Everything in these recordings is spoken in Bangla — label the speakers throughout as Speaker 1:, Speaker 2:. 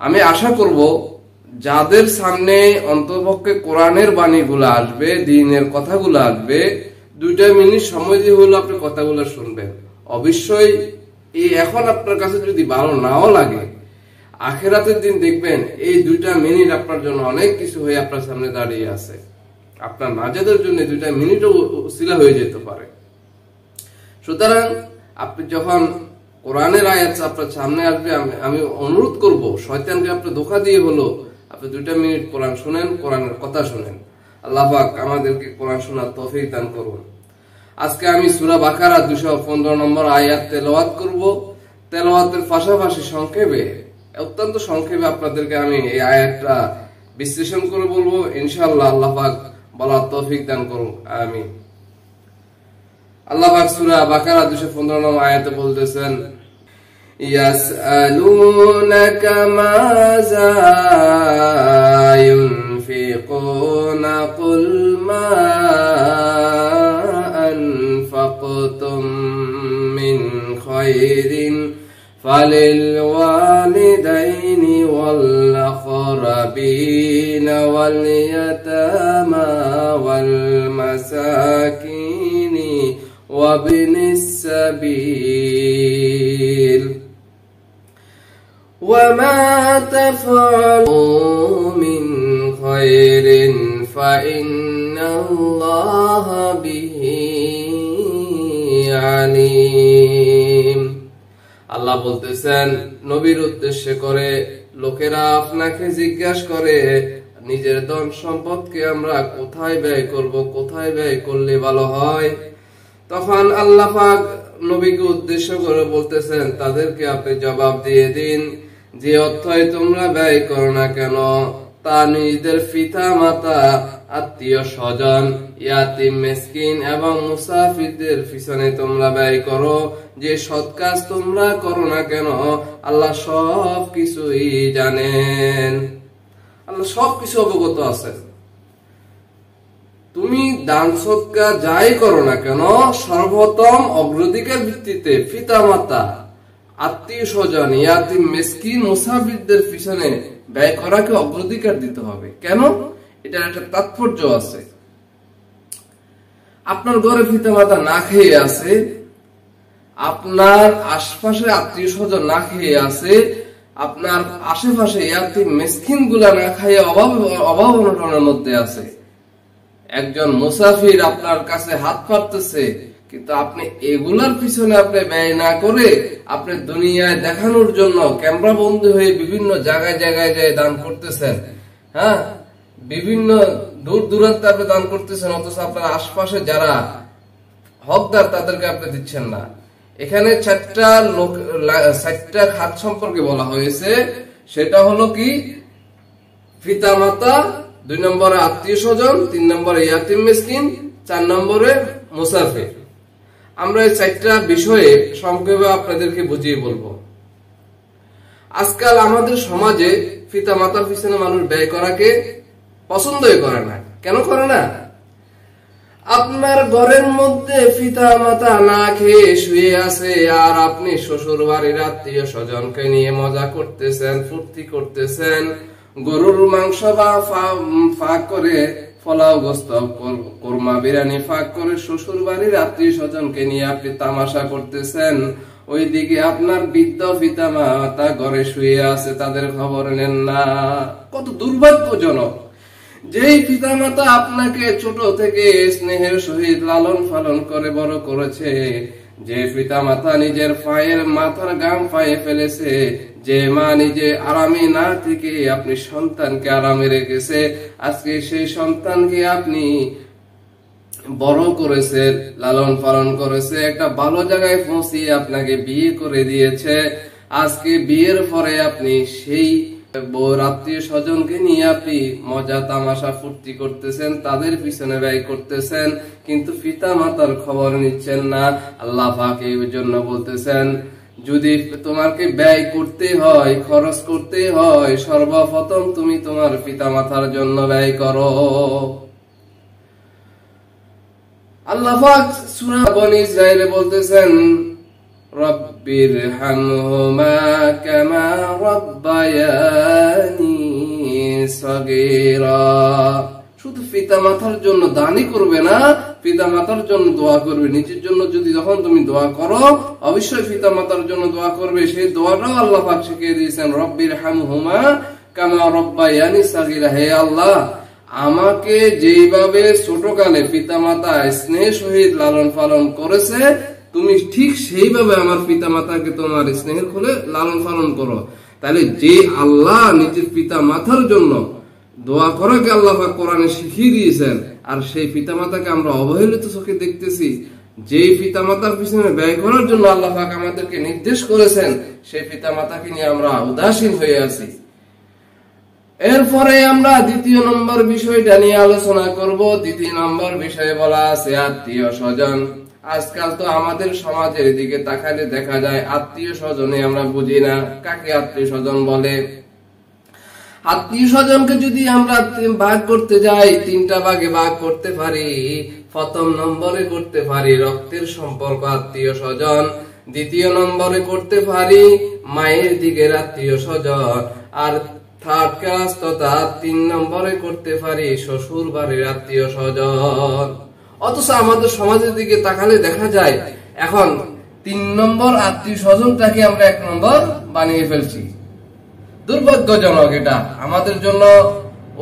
Speaker 1: আমি আশা করব যাদের সামনে অন্ততপক্ষে কোরআনের বাণীগুলো আসবে, দ্বীনের কথাগুলো আসবে, 2 মিনিট সময় দিয়ে হলো আপনি কথাগুলো শুনবেন। অবশ্যই এখন আপনার কাছে যদি ভালো নাও লাগে, আখিরাতের দিন দেখবেন এই 2 মিনিট আপনার জন্য অনেক কিছু হয়ে আপনার সামনে দাঁড়িয়ে আছে। আপনার নাজাতের জন্য 2 মিনিটও উসিলা হয়ে যেতে পারে। সুতরাং আপনি যখন কোরআনের আয়াত আপনার সামনে আসবে, আমি অনুরোধ করব শয়তানকে আপনি ধোঁকা দিয়ে হলো আপনি 2 মিনিট কোরআন শুনেন, কোরআনের কথা শুনেন। আল্লাহ পাক আমাদেরকে কোরআন শোনার তৌফিক দান করুন। আজকে আমি সূরা বাকারা 215 নম্বর আয়াত তেলাওয়াত করব। তেলাওয়াতের পাশাপাশি সংক্ষেপে, অত্যন্ত সংক্ষেপে আপনাদেরকে আমি এই আয়াতটা বিশ্লেষণ করে বলবো। ইনশাআল্লাহ আল্লাহ পাক বলার তৌফিক দান করুন, আমিন। আল্লাহ পাক সূরা বাকারা 215 নম্বর আয়াতে বলতেছেন, ইয়াসআলুনাকা মাযা ইউনফিকুনা কুল মা আনফাকতুম মিন খায়রিন ফালিল ওয়ালিদাইনি ওয়াল আকরাবিন ওয়াল ইয়াতামা ওয়াল মাসাকিনি وابن السبيل وما تفعلوا من خير فإن الله به عليم। আল্লাহ বলতেছেন নবীর উদ্দেশ্যে করে, লোকেরা আপনাকে জিজ্ঞাসা করে নিজের ধন সম্পদকে আমরা কোথায় ব্যয় করব, কোথায় ব্যয় করলে ভালো হয়। তখন আল্লাহ পাক নবীকে উদ্দেশ্য করে বলতেছেন, তাদেরকে আপনি জবাব দিয়ে দিন, যে অর্থই তোমরা ব্যয় করো না কেন তা নিজেদের পিতা মাতা, আত্মীয় স্বজন, ইয়াতিম মিসকিন এবং মুসাফিরদের পিছনে তোমরা ব্যয় করো। যে সৎ কাজ তোমরা করো না কেন আল্লাহ সব কিছুই জানেন, আল্লাহ সবকিছু অবগত আছেন। তুমি দান সদকা যাই করো না কেন সর্বপ্রথম অগ্রাধিকার ভিত্তিতে পিতা মাতা, আত্মীয় স্বজন, ইয়াতিম মিসকিন, মুসাফিরদের পিছনে ব্যয় করাকে অগ্রাধিকার দিতে হবে। কেন? এটার একটা তাৎপর্য আছে। আপনার ঘরে পিতা মাতা না খেয়ে আছে, আপনার আশপাশে আত্মীয় স্বজন না খেয়ে আছে, আপনার আশেপাশে ইয়াতিম মিসকিন গুলা না খাইয়ে অভাব অনটনের মধ্যে আছে। একজন মুসাফির আপনার কাছে হাত পাততেছে, কিন্তু আপনি এগুলার পিছনে আপনি ব্যয় না করে আপনি দুনিয়ায় দেখানোর জন্য ক্যামেরা বন্দী হয়ে বিভিন্ন জায়গায় জায়গায় যায় দান করতেছেন। হ্যাঁ, বিভিন্ন দূর দূরান্তে আপনি দান করতেছেন, অথচ আপনার আশপাশে যারা হকদার তাদেরকে আপনি দিচ্ছেন না। এখানে 4টা খাত সম্পর্কে বলা হয়েছে। সেটা হলো কি? পিতা মাতা, 2 নম্বরে আত্মীয় স্বজন, 3 নম্বরে ইয়াতিম মিসকিন, 4 নম্বরে মুসাফির। আমরা এই 4টা বিষয়ে সংক্ষেপে আপনাদেরকে বুঝিয়ে বলবো। আজকাল আমাদের সমাজে পিতা মাতার পিছনে মানুষ ব্যয় করাকে পছন্দই করে না। কেন করে না? আপনার ঘরের মধ্যে পিতা মাতা না খেয়ে শুয়ে আছে, আর আপনি শ্বশুর বাড়ির আত্মীয় স্বজনকে নিয়ে মজা করতেছেন, ফুর্তি করতেছেন, গরুর মাংস বা ফাঁক করে ফলাও গোস্ত, কোরমা বিরিয়ানি ফাঁক করে শ্বশুর বাড়ির আত্মীয় স্বজনকে নিয়ে আপনি তামাশা করতেছেন। ওইদিকে আপনার বৃদ্ধ পিতা মাতা ঘরে শুয়ে আছে, তাদের খবর নেন না। কত দুর্ভাগ্যজনক! যেই পিতা মাতা আপনাকে ছোট থেকে স্নেহের সহিত লালন পালন করে বড় করেছে, যে পিতা মাতা নিজের পায়ের মাথার গাম পায়ে ফেলেছে, যে মা নিজে আরামে না থেকে আপনি সন্তানকে আরামে রেখেছে, আজকে সেই সন্তানকে আপনি বড় করেছে, লালন পালন করেছে, একটা ভালো জায়গায় পৌঁছিয়ে আপনাকে বিয়ে করে দিয়েছে। আজকে বিয়ের পরে আপনি সেই বউর আত্মীয় স্বজনকে নিয়ে আপনি মজা তামাশা ফুর্তি করতেছেন, তাদের পিছনে ব্যয় করতেছেন, কিন্তু পিতা মাতার খবর নিচ্ছেন না। আল্লাহ পাক এই জন্য বলতেছেন, যদি তোমাকে ব্যয় করতে হয়, খরচ করতে হয়, সর্বপ্রথম তুমি তোমার পিতা মাতার জন্য ব্যয় করো। আল্লাহ পাক সূরা বনী ইসরাঈলে বলতেছেন, রব্বিরহামহুমা কামা রাব্বায়ানি সাগীরা। শুধু পিতামাতার জন্য দানই করবে না, পিতামাতার জন্য দোয়া করবে। নিজের জন্য যদি যখন তুমি দোয়া করো, অবশ্যই পিতামাতার জন্য দোয়া করবে। সেই দোয়াটাও আল্লাহ পাক শিখিয়ে দিয়েছেন, রব্বির হামহুমা কামা রব্বায়ানি সাগীরা। হে আল্লাহ, আমাকে যেইভাবে ছোটকালে পিতামাতা স্নেহ সহিত লালন পালন করেছে, তুমি ঠিক সেইভাবে আমার পিতামাতাকে তোমার স্নেহের ফলে লালন পালন করো। তাহলে যে আল্লাহ নিজের পিতা মাতার জন্য দোয়া করাকে আল্লাহ পাক কোরআনে শিখিয়ে দিয়েছেন, আর সেই পিতামাতাকে আমরা অবহেলিত চোখে দেখতেছি। যেই পিতামাতার পিছনে ব্যয় করার জন্য আল্লাহ পাক আমাদেরকে নির্দেশ করেছেন, সেই পিতামাতাকে নিয়ে আমরা উদাসীন হয়ে আছি। এরপরে আমরা দ্বিতীয় নম্বর বিষয়টা নিয়ে আলোচনা করব। দ্বিতীয় নম্বর বিষয়ে বলা আছে আত্মীয় স্বজন। আজকাল তো আমাদের সমাজের দিকে তাকালে দেখা যায় আত্মীয় স্বজনে আমরা বুঝি না কাকে আত্মীয় স্বজন বলে। আত্মীয় স্বজনকে যদি আমরা ভাগ করতে যাই, তিনটা ভাগে ভাগ করতে পারি। প্রথম নম্বরে করতে পারি রক্তের সম্পর্ক আত্মীয় স্বজন, দ্বিতীয় নম্বরে করতে পারি মায়ের দিকের আত্মীয় স্বজন, আর থার্ড ক্লাস তথা 3 নম্বরে করতে পারি শ্বশুর বাড়ির আত্মীয় স্বজন। অথচ আমাদের সমাজের দিকে তাকালে দেখা যায় এখন 3 নম্বর আত্মীয় স্বজনটাকে আমরা 1 নম্বর বানিয়ে ফেলছি। দুর্ভাগ্যজনক, এটা আমাদের জন্য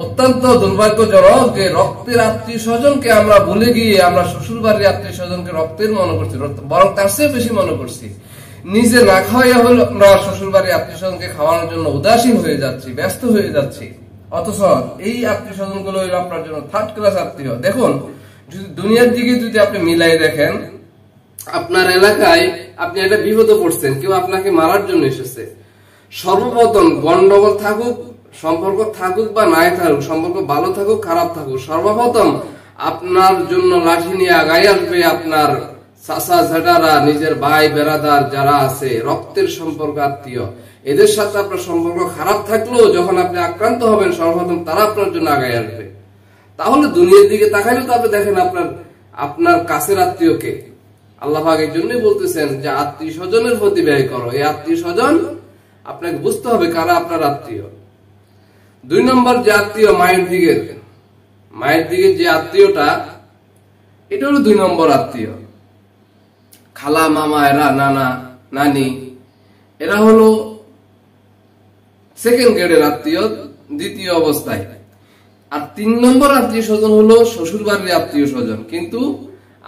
Speaker 1: অত্যন্ত দুর্ভাগ্যজনক যে রক্তের আত্মীয় স্বজনকে আমরা ভুলে গিয়ে আমরা শ্বশুর বাড়ির আত্মীয় স্বজনকে রক্তের মনে করছি, বরং তার চেয়ে বেশি মনে করছি। নিজে না খাওয়াইয়া হলো আমরা শ্বশুর বাড়ির আত্মীয় স্বজনকে খাওয়ানোর জন্য উদাসীন হয়ে যাচ্ছি, ব্যস্ত হয়ে যাচ্ছি। অথচ এই আত্মীয় স্বজন গুলো হলো আপনার জন্য থার্ড ক্লাস আত্মীয়। দেখুন, যদি দুনিয়ার দিকে যদি আপনি মিলাই দেখেন, আপনার এলাকায় আপনি একটা বিপদে পড়ছেন, কেউ আপনাকে মারার জন্য এসেছে। সর্বপ্রথম গন্ডগোল থাকুক, সম্পর্ক থাকুক বা নাই থাকুক, সম্পর্ক ভালো থাকুক খারাপ থাকুক, সর্বপ্রথম আপনার জন্য লাঠি নিয়ে আগাই আসবে আপনার চাচা ঝাটারা, নিজের ভাই বেড়াদার যারা আছে, রক্তের সম্পর্ক আত্মীয়। এদের সাথে আপনার সম্পর্ক খারাপ থাকলেও যখন আপনি আক্রান্ত হবেন, সর্বপ্রথম তারা আপনার জন্য আগাই আসবে। তাহলে দুনিয়ার দিকে তাকাইলে তো আপনি দেখেন আপনার কাছের আত্মীয়কে আল্লাহ পাক এই জন্যই বলতেছেন যে আত্মীয় স্বজনের প্রতি ব্যয় করো। এই আত্মীয় স্বজন আপনাকে বুঝতে হবে কারা আপনার আত্মীয়। 2 নম্বর যে আত্মীয় মায়ের দিকে যে আত্মীয়টা, এটা হলো 2 নম্বর আত্মীয়। খালা মামা এরা, নানা নানি, এরা হলো সেকেন্ড গ্রেডের আত্মীয়, দ্বিতীয় অবস্থায়। আর 3 নম্বর আত্মীয় স্বজন হলো শ্বশুর বাড়ির আত্মীয় স্বজন। কিন্তু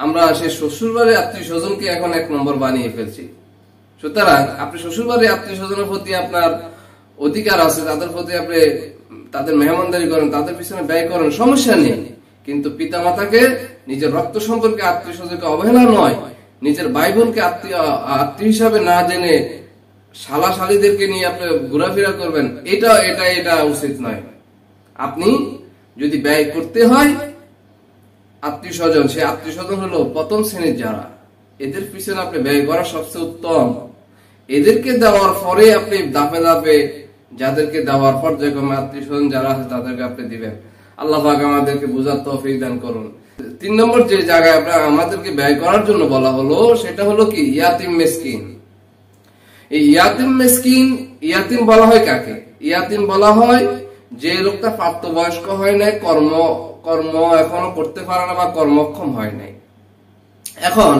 Speaker 1: আমরা সেই শ্বশুর বাড়ির আত্মীয় স্বজনকে এখন 1 নম্বর বানিয়ে ফেলছি। সুতরাং আপনি শ্বশুর বাড়ির আত্মীয় স্বজনের প্রতি আপনার অধিকার আছে, তাদের প্রতি আপনি তাদের মেহমানদারি করেন, তাদের পিছনে ব্যয় করেন, সমস্যা নেই। কিন্তু পিতা মাতাকে, নিজের রক্ত সম্পর্কে আত্মীয় স্বজনকে অবহেলা নয়, নিজের ভাই বোনকে আত্মীয় হিসাবে না জেনে শালা শালীদেরকে নিয়ে আপনি ঘোরাফেরা করবেন, এটা উচিত নয়। আপনি যদি ব্যয় করতে হয় আত্মীয় স্বজন, সে আত্মীয় স্বজন হলো প্রথম শ্রেণীর যারা, এদের পিছনে আপনি ব্যয় করা সবচেয়ে উত্তম। এদেরকে দেওয়ার পরে আপনি ধাপে ধাপে যাদেরকে দেওয়ার পর যেরকম আত্মীয় স্বজন যারা আছে তাদেরকে আপনি দিবেন। আল্লাহ পাক আমাদেরকে বুঝার তৌফিক দান করুন। 3 নম্বর যে জায়গায় আমাদেরকে ব্যয় করার জন্য বলা হলো সেটা হলো কি ইয়াতিম মিসকিন। এই ইয়াতিম মিসকিন, ইয়াতিম বলা হয় কাকে? ইয়াতিম বলা হয় যে লোকটা প্রাপ্তবয়স্ক হয় নাই, কর্ম এখনো করতে পারে না বা কর্মক্ষম হয় নাই। এখন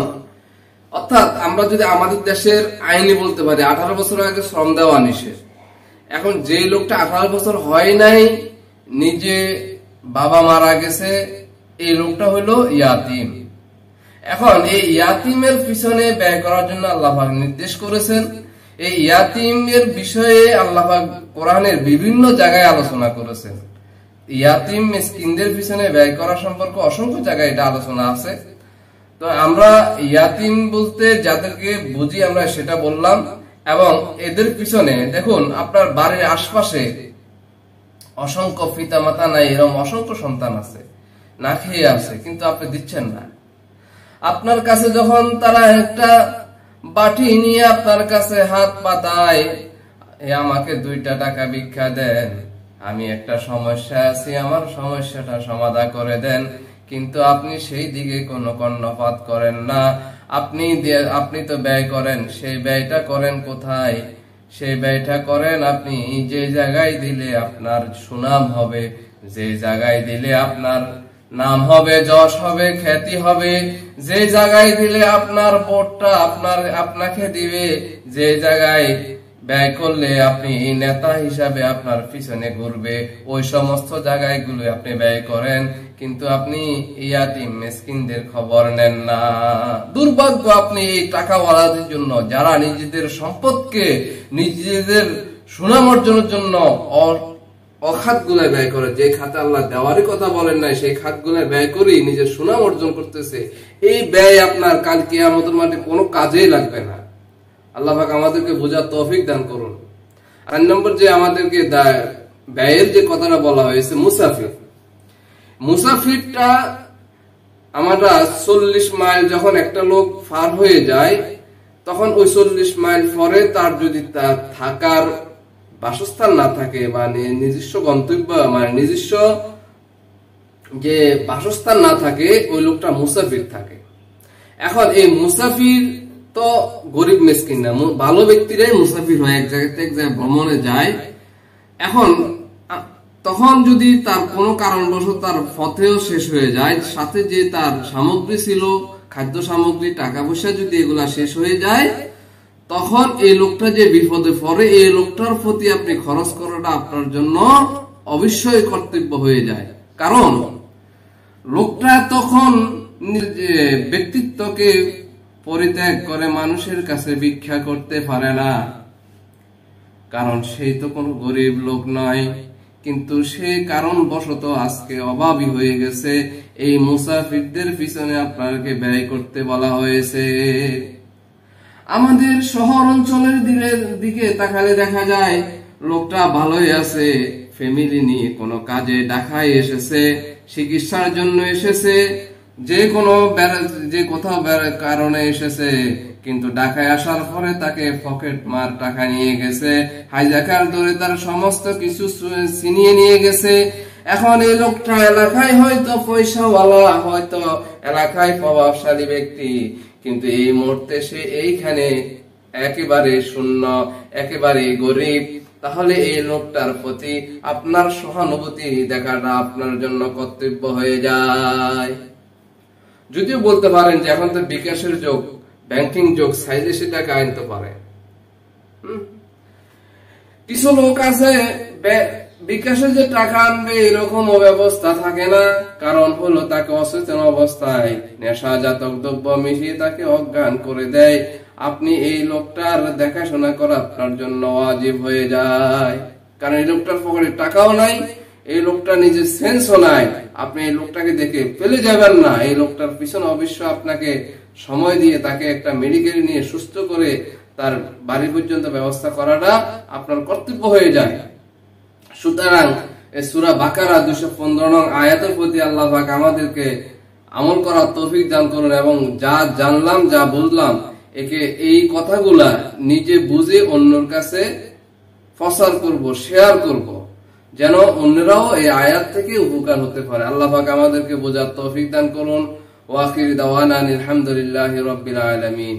Speaker 1: অর্থাৎ আমরা যদি আমাদের দেশের আইনে বলতে পারি 18 বছর আগে শ্রম দেওয়া নিষেধ। এখন যে লোকটা 18 বছর হয় নাই, নিজে বাবা মারা গেছে, এই লোকটা হলো ইয়াতিম। এখন এই ইয়াতিমের পিছনে ব্যয় করার জন্য আল্লাহ পাক নির্দেশ করেছেন। এই ইয়াতিমের বিষয়ে আল্লাহ পাক কোরআনের বিভিন্ন জায়গায় আলোচনা করেছেন। ইয়াতিম মিসকিনদের পিছনে ব্যয় করা সম্পর্কে অসংখ্য জায়গায় এটা আলোচনা আছে। তো আমরা ইয়াতিম বলতে যাদেরকে বুঝি আমরা সেটা বললাম। এবং এদের পিছনে দেখুন, আপনার বাড়ির আশপাশে অসংখ্য পিতা মাতা নাই, এরকম অসংখ্য সন্তান আছে, না খেয়ে আছে, কিন্তু আপনি দিচ্ছেন না। আপনার কাছে যখন তারা একটা বাটি নিয়ে আপনার কাছে হাত পাতায়, আমাকে 2টা টাকা ভিক্ষা দেন, আমি একটা সমস্যা আছি, আমার সমস্যাটা সমাধান করে দেন, কিন্তু আপনি সেই দিকে কোনো কর্ণপাত করেন না। আপনি তো ব্যয় করেন, সেই ব্যয়টা করেন কোথায়? সেই ব্যয়টা করেন। আপনি যে জায়গায় দিলে আপনার সুনাম হবে, যে জায়গায় দিলে আপনার নাম হবে, যশ হবে, খ্যাতি হবে, যে জায়গায় দিলে আপনার ভোটটা আপনাকে দিবে, যে জায়গায় ব্যয় করলে আপনি নেতা হিসাবে আপনার পিছনে ঘুরবে, ওই সমস্ত জায়গাগুলো আপনি ব্যয় করেন, কিন্তু আপনি ইয়াতিম মিসকিনদের খবর নেন না। দুর্ভাগ্য আপনি এই টাকাওয়ালাদের জন্য, যারা নিজেদের সম্পদকে নিজেদের সুনাম অর্জনের জন্য অখাতগুলায় ব্যয় করে, যে খাতে আল্লাহ দেওয়ারই কথা বলেন নাই সেই খাতগুলায় ব্যয় করে নিজের সুনাম অর্জন করতেছে। এই ব্যয় আপনার কাল কিয়ামতের মাঠে কোনো কাজেই লাগবে না। আল্লাহ পাক আমাদেরকে বোঝার তৌফিক দান করুন। 8 নম্বর যে আমাদেরকে ব্যয়ের যে কথাটা বলা হয়েছে, মুসাফিরটা আমরা 40 মাইল যখন একটা লোক পার হয়ে যায়, তখন ওই 40 মাইল পরে তার যদি তার থাকার বাসস্থান না থাকে বা নিজস্ব গন্তব্য মানে নিজস্ব যে বাসস্থান না থাকে, ওই লোকটা মুসাফির থাকে। এখন এই মুসাফির তো গরিব মিসকিন না, ভালো ব্যক্তিরাই মুসাফির হয়, এক জায়গা থেকে এক জায়গায় ভ্রমণে যায়। এখন তখন যদি তার কোনো কারণবশত তার পথেও শেষ হয়ে যায়, সাথে যে তার সামগ্রী ছিল, খাদ্য সামগ্রী, টাকা পয়সা যদি এগুলা শেষ হয়ে যায়, তখন এই লোকটা যে বিপদে পড়ে, এই লোকটার প্রতি আপনি খরচ করাটা আপনার জন্য অবশ্যই কর্তব্য হয়ে যায়। কারণ লোকটা তখন ব্যক্তিত্বকে পরিত্যাগ করে মানুষের কাছে ভিক্ষা করতে পারে না, কারণ সেই তো কোনো গরিব লোক নয়, কিন্তু সে কারণবশত আজকে অভাবী হয়ে গেছে। এই মুসাফিরদের পিছনে আপনাকে ব্যয় করতে বলা হয়েছে। আমাদের শহর অঞ্চলের দিকে তাকালে দেখা যায় লোকটা ভালোই আছে, ফ্যামিলি নিয়ে কোনো কাজে ঢাকায় এসেছে, চিকিৎসার জন্য এসেছে, যে কোথাও কারণে এসেছে, কিন্তু ঢাকায় আসার পরে তাকে পকেট মার টাকা নিয়ে গেছে, হাইজাকার ধরে তার সমস্ত কিছু ছিনিয়ে নিয়ে গেছে। এখন এই লোকটা এলাকায় হয়তো পয়সাওয়ালা, হয়তো এলাকায় প্রভাবশালী ব্যক্তি, কিন্তু এই মুহূর্তে সে এইখানে একেবারে শূন্য, একেবারে গরিব। তাহলে এই লোকটার প্রতি আপনার সহানুভূতি দেখাটা আপনার জন্য কর্তব্য হয়ে যায়। যদিও বলতে পারেন যে এখন তো বিকাশের যুগ, ব্যাংকিং যুগ, চাইলে সে টাকা আনতে পারে। কিছু লোক আছে বিকাশে যে টাকা আনবে এরকম ব্যবস্থা থাকে না, কারণ হলো তাকে অচেতন অবস্থায় নেশাজাত দ্রব্য মিশিয়ে তাকে অজ্ঞান করে দেয়। আপনি এই লোকটার দেখাশোনা করা আপনার জন্য ওয়াজিব হয়ে যায়, কারণ এই লোকটার পকেটে টাকাও নাই, এই লোকটা নিজের সেন্সও নাই। আপনি এই লোকটাকে দেখে ফেলে যাবেন না, এই লোকটার পিছনে অবশ্যই আপনাকে সময় দিয়ে তাকে একটা মেডিকেলে নিয়ে সুস্থ করে তার বাড়ি পর্যন্ত ব্যবস্থা করাটা আপনার কর্তব্য হয়ে যায়। সুতরাং সূরা বাকারা 215 নং আয়াতের প্রতি আল্লাহ পাক আমাদেরকে আমল করার তৌফিক দান করুন, এবং যা জানলাম, যা বুঝলাম, এই কথাগুলা নিজে বুঝে অন্যের কাছে প্রচার করব, শেয়ার করব, যেন অন্যরাও এই আয়াত থেকে উপকার হতে পারে। আল্লাহ পাক আমাদেরকে বোঝার তৌফিক দান করুন। ওয়া আখিরু দাওয়ানা আলহামদুলিল্লাহি রাব্বিল আলামিন।